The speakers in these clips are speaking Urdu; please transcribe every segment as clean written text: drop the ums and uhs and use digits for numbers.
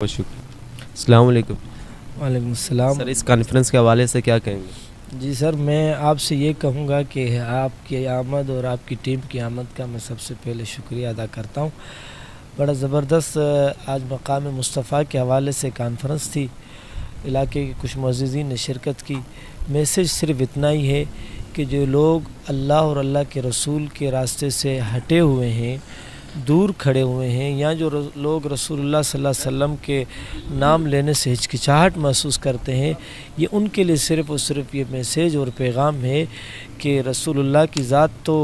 بہت شکریہ۔ السلام علیکم۔ وعلیکم السلام۔ سر، اس کانفرنس کے حوالے سے کیا کہیں گے؟ جی سر، میں آپ سے یہ کہوں گا کہ آپ کی آمد اور آپ کی ٹیم کی آمد کا میں سب سے پہلے شکریہ ادا کرتا ہوں۔ بڑا زبردست آج مقام مصطفیٰ کے حوالے سے کانفرنس تھی، علاقے کے کچھ معززین نے شرکت کی۔ میسیج صرف اتنا ہی ہے کہ جو لوگ اللہ اور اللہ کے رسول کے راستے سے ہٹے ہوئے ہیں، دور کھڑے ہوئے ہیں، یا جو لوگ رسول اللہ صلی اللہ علیہ وسلم کے نام لینے سے ہچکچاہٹ محسوس کرتے ہیں، یہ ان کے لیے صرف اور صرف یہ میسیج اور پیغام ہے کہ رسول اللہ کی ذات تو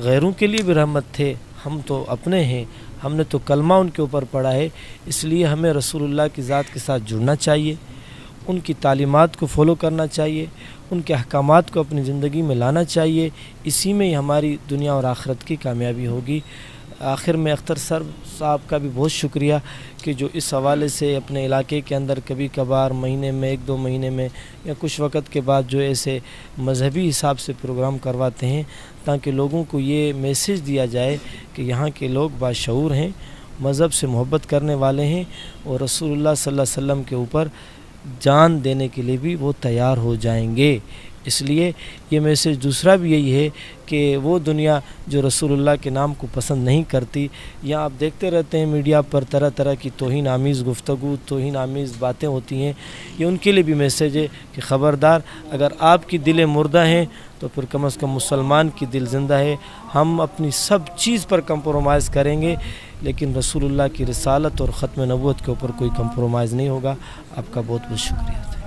غیروں کے لیے بھی رحمت تھے، ہم تو اپنے ہیں، ہم نے تو کلمہ ان کے اوپر پڑھا ہے، اس لیے ہمیں رسول اللہ کی ذات کے ساتھ جڑنا چاہیے، ان کی تعلیمات کو فالو کرنا چاہیے، ان کے احکامات کو اپنی زندگی میں لانا چاہیے، اسی میں ہی ہماری دنیا اور آخرت کی کامیابی ہوگی۔ آخر میں اختر سر صاحب کا بھی بہت شکریہ کہ جو اس حوالے سے اپنے علاقے کے اندر کبھی کبھار مہینے میں 1-2 مہینے میں یا کچھ وقت کے بعد جو ایسے مذہبی حساب سے پروگرام کرواتے ہیں، تاکہ لوگوں کو یہ میسیج دیا جائے کہ یہاں کے لوگ باشعور ہیں، مذہب سے محبت کرنے والے ہیں، اور رسول اللہ صلی اللہ علیہ وسلم کے اوپر جان دینے کے لیے بھی وہ تیار ہو جائیں گے۔ اس لیے یہ میسیج دوسرا بھی یہی ہے کہ وہ دنیا جو رسول اللہ کے نام کو پسند نہیں کرتی، یا آپ دیکھتے رہتے ہیں میڈیا پر طرح طرح کی توہین آمیز گفتگو، توہین آمیز باتیں ہوتی ہیں، یہ ان کے لیے بھی میسیج ہے کہ خبردار، اگر آپ کی دلیں مردہ ہیں تو پھر کم از کم مسلمان کی دل زندہ ہے۔ ہم اپنی سب چیز پر کمپرومائز کریں گے، لیکن رسول اللہ کی رسالت اور ختم نبوت کے اوپر کوئی کمپرومائز نہیں ہوگا۔ آپ کا بہت بہت شکریہ۔